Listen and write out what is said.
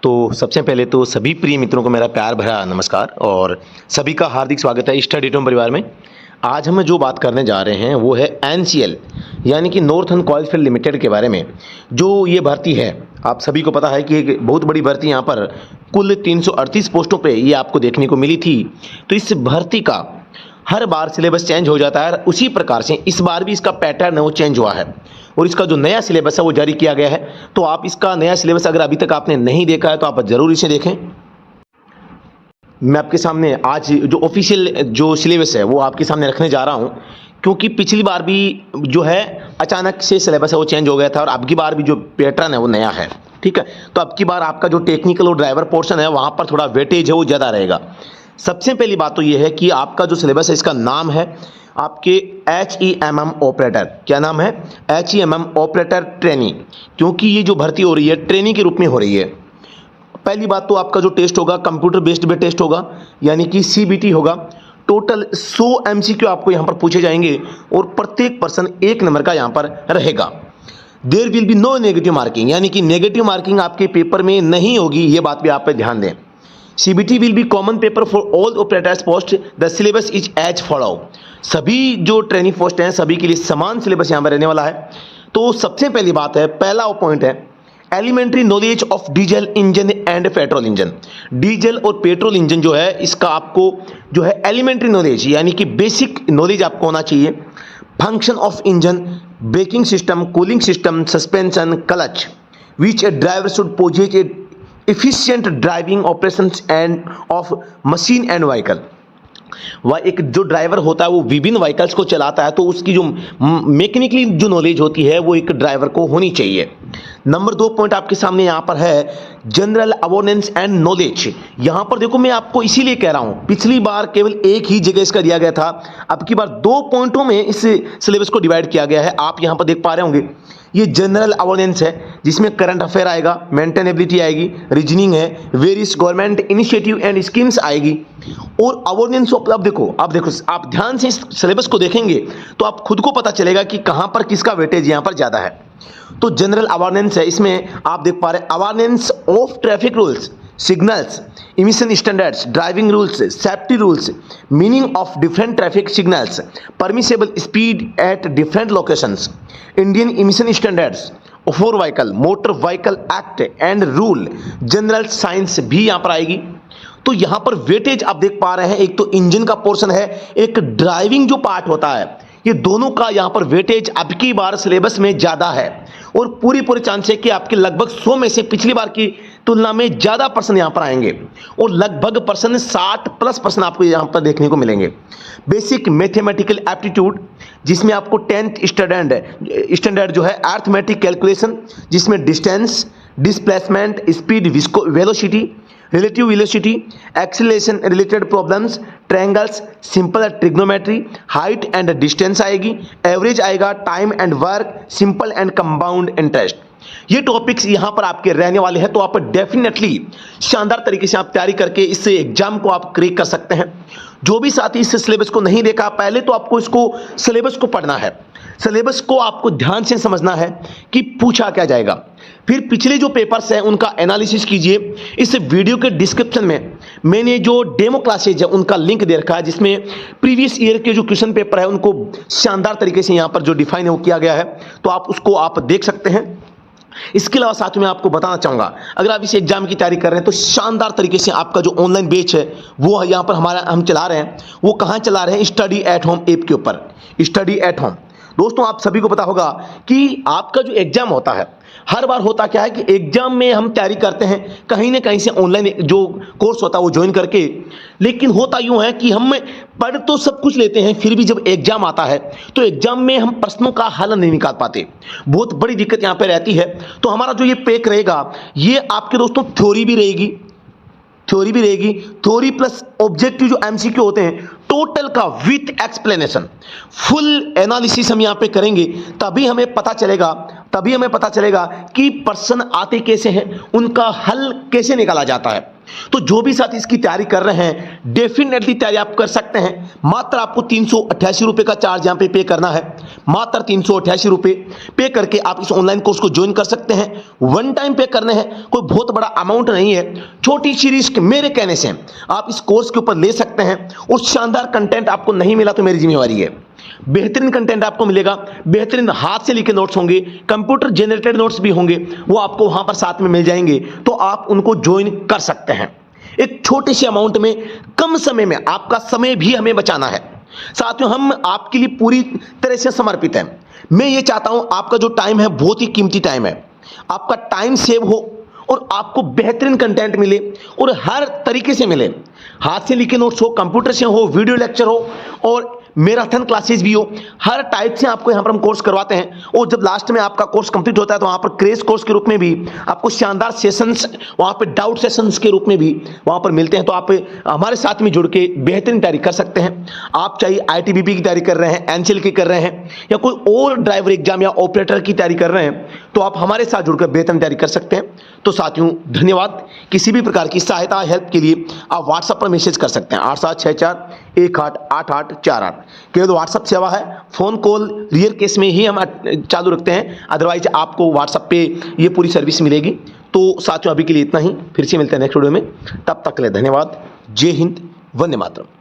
तो सबसे पहले तो सभी प्रिय मित्रों को मेरा प्यार भरा नमस्कार और सभी का हार्दिक स्वागत है स्टडी एट होम परिवार में। आज हम जो बात करने जा रहे हैं वो है एनसीएल यानी कि नॉर्थर्न कोलफील्ड लिमिटेड के बारे में। जो ये भर्ती है आप सभी को पता है कि एक बहुत बड़ी भर्ती यहाँ पर कुल 338 पोस्टों पे ये आपको देखने को मिली थी। तो इस भर्ती का हर बार सिलेबस चेंज हो जाता है, उसी प्रकार से इस बार भी इसका पैटर्न है वो चेंज हुआ है और इसका जो नया सिलेबस है वो जारी किया गया है। तो आप इसका नया सिलेबस अगर अभी तक आपने नहीं देखा है तो आप ज़रूर इसे देखें। मैं आपके सामने आज जो ऑफिशियल जो सिलेबस है वो आपके सामने रखने जा रहा हूं, क्योंकि पिछली बार भी जो है अचानक से सिलेबस है वो चेंज हो गया था और अब की बार भी जो पैटर्न है वो नया है। ठीक है, तो अब की बार आपका जो टेक्निकल और ड्राइवर पोर्शन है वहाँ पर थोड़ा वेटेज है वो ज़्यादा रहेगा। सबसे पहली बात तो ये है कि आपका जो सिलेबस है इसका नाम है आपके HEMM ऑपरेटर। क्या नाम है? HEMM ऑपरेटर ट्रेनी, क्योंकि ये जो भर्ती हो रही है ट्रेनी के रूप में हो रही है। पहली बात तो आपका जो टेस्ट होगा कंप्यूटर बेस्ड पे टेस्ट होगा, यानी कि CBT होगा। टोटल 100 MCQ आपको यहाँ पर पूछे जाएंगे और प्रत्येक पर्सन 1 नंबर का यहाँ पर रहेगा। There will be no negative marking, यानी कि नेगेटिव मार्किंग आपके पेपर में नहीं होगी, ये बात भी आप पे ध्यान दें। CBT will be common paper for all operators post, the syllabus is as follow. सभी जो ट्रेनिंग पोस्ट हैं सभी के लिए समान सिलेबस यहाँ पर रहने वाला है। तो सबसे पहली बात है, पहला पॉइंट है elementary knowledge of diesel engine and petrol engine. Diesel और पेट्रोल इंजन जो है इसका आपको जो है एलिमेंट्री नॉलेज यानी कि बेसिक नॉलेज आपको होना चाहिए। Function of engine, braking system, cooling system, suspension, clutch, which a driver should possess a efficient driving operations and of machine and vehicle। वह एक जो ड्राइवर होता है वो विभिन्न व्हीकल्स को चलाता है, तो उसकी जो मैकेनिकली जो नॉलेज होती है वो एक ड्राइवर को होनी चाहिए। नंबर 2 पॉइंट आपके सामने यहाँ पर है जनरल अवेयरनेस एंड नॉलेज। यहाँ पर देखो मैं आपको इसीलिए कह रहा हूँ, पिछली बार केवल एक ही जगह इसका दिया गया था, अब की बार 2 पॉइंटों में इस सिलेबस को डिवाइड किया गया है। आप यहाँ पर देख पा रहे होंगे ये जनरल अवेयरनेस है जिसमें करंट अफेयर आएगा, मेंटेनेबिलिटी आएगी, रीजनिंग है, various government initiative and schemes आएगी और अवेयरनेस ऑफ। अब देखो आप ध्यान से इस सिलेबस को देखेंगे तो आप खुद को पता चलेगा कि कहां पर किसका वेटेज यहां पर ज्यादा है। तो जनरल अवेयरनेस है, इसमें आप देख पा रहे हैं awareness of traffic rules, signals, emission standards, driving rules, safety rules, meaning of different traffic signals, permissible speed at different locations, Indian emission standards for vehicle, motor vehicle act and rule, general science भी यहां पर आएगी। तो यहां पर weightage आप देख पा रहे हैं, एक तो इंजन का पोर्शन है, एक ड्राइविंग जो पार्ट होता है, ये दोनों का यहां पर वेटेज अब की बार सिलेबस में ज्यादा है और पूरी चांस है कि आपके लगभग 100 में से पिछली बार की तुलना में ज्यादा पर्सन यहां पर आएंगे और लगभग पर्सन 60+ आपको यहां पर देखने को मिलेंगे। बेसिक मैथमेटिकल एप्टीट्यूड जिसमें आपको 10th स्टैंडर्ड जो है अर्थमेटिक कैलकुलेशन, जिसमें distance, displacement, speed, velocity, relative velocity, acceleration related problems, triangles, simple trigonometry, height and distance आएगी, एवरेज आएगा, time and work, simple and compound interest. ये टॉपिक्स यहां पर आपके रहने वाले हैं। तो आप डेफिनेटली शानदार तरीके से आप तैयारी करके इस एग्जाम को आप क्रैक कर सकते हैं। जो भी साथी इस सिलेबस को नहीं देखा, पहले तो आपको इसको सिलेबस को पढ़ना है, सिलेबस को आपको ध्यान से समझना है कि पूछा क्या जाएगा। फिर पिछले जो पेपर्स हैं उनका एनालिसिस कीजिए। इस वीडियो के डिस्क्रिप्शन में मैंने जो डेमो क्लासेज है उनका लिंक दे रखा है, जिसमें प्रीवियस ईयर के जो क्वेश्चन पेपर है उनको शानदार तरीके से यहाँ पर जो डिफाइन है वो किया गया है, तो आप उसको आप देख सकते हैं। इसके अलावा साथ में आपको बताना चाहूंगा, अगर आप इस एग्जाम की तैयारी कर रहे हैं तो शानदार तरीके से आपका जो ऑनलाइन बैच है वो यहाँ पर हम चला रहे हैं। वो कहाँ चला रहे हैं? स्टडी एट होम ऐप के ऊपर, स्टडी एट होम। दोस्तों आप सभी को पता होगा कि आपका जो एग्जाम होता है, हर बार होता क्या है कि एग्जाम में हम तैयारी करते हैं कहीं ना कहीं से ऑनलाइन जो कोर्स होता है वो ज्वाइन करके, लेकिन होता यूं है कि हम पढ़ तो सब कुछ लेते हैं, फिर भी जब एग्जाम आता है तो एग्जाम में हम प्रश्नों का हल नहीं निकाल पाते। बहुत बड़ी दिक्कत यहाँ पे रहती है। तो हमारा जो ये पैक रहेगा ये आपके दोस्तों थ्योरी भी रहेगी, थ्योरी प्लस ऑब्जेक्टिव जो MCQ होते हैं टोटल का विथ एक्सप्लेनेशन, फुल एनालिसिस हम यहाँ पे करेंगे। तभी हमें पता चलेगा कि प्रश्न आते कैसे हैं, उनका हल कैसे निकाला जाता है। तो जो भी साथी इसकी तैयारी कर रहे हैं डेफिनेटली तैयारी आप कर सकते हैं। मात्र आपको 388 रुपए का चार्ज यहां पे पे करना है। मात्र 388 रुपए पे करके आप इस ऑनलाइन कोर्स को ज्वाइन कर सकते हैं। वन टाइम पे करने हैं, कोई बहुत बड़ा अमाउंट नहीं है, छोटी सी रिस्क मेरे कहने से आप इस कोर्स के ऊपर ले सकते हैं। और शानदार कंटेंट आपको नहीं मिला तो मेरी जिम्मेवारी है। बेहतरीन कंटेंट आपको मिलेगा, बेहतरीन हाथ से लिखे नोट्स होंगे, कंप्यूटर जनरेटेड नोट्स भी होंगे, वो आपको वहां पर साथ में मिल जाएंगे, तो आप उनको ज्वाइन कर सकते हैं। एक छोटे से अमाउंट में कम समय में आपका समय भी हमें बचाना है। साथियों, हम आपके लिए पूरी तरह से समर्पित हैं। मैं ये चाहता हूं आपका जो टाइम है बहुत ही कीमती टाइम है, आपका टाइम सेव हो और आपको बेहतरीन कंटेंट मिले और हर तरीके से मिले। हाथ से लिखे नोट्स हो, कंप्यूटर से हो, वीडियो लेक्चर हो और मैराथन क्लासेस भी हो, हर टाइप से आपको यहाँ पर हम कोर्स करवाते हैं। और जब लास्ट में आपका कोर्स कंप्लीट होता है तो वहाँ पर क्रेश कोर्स के रूप में भी आपको शानदार सेशंस, वहाँ पर डाउट सेशंस के रूप में भी वहाँ पर मिलते हैं। तो आप हमारे साथ में जुड़ के बेहतरीन तैयारी कर सकते हैं। आप चाहे ITBP की तैयारी कर रहे हैं, एनसीएल की कर रहे हैं या कोई और ड्राइवर एग्जाम या ऑपरेटर की तैयारी कर रहे हैं, तो आप हमारे साथ जुड़कर बेहतरीन तैयारी कर सकते हैं। तो साथियों धन्यवाद। किसी भी प्रकार की सहायता हेल्प के लिए आप व्हाट्सएप पर मैसेज कर सकते हैं 8764188848। केवल व्हाट्सएप सेवा है, फोन कॉल रियल केस में ही हम चालू रखते हैं, अदरवाइज आपको व्हाट्सएप पे ये पूरी सर्विस मिलेगी। तो साथियों अभी के लिए इतना ही, फिर से मिलते हैं नेक्स्ट वीडियो में। तब तक के लिए धन्यवाद। जय हिंद, वंदे मातरम।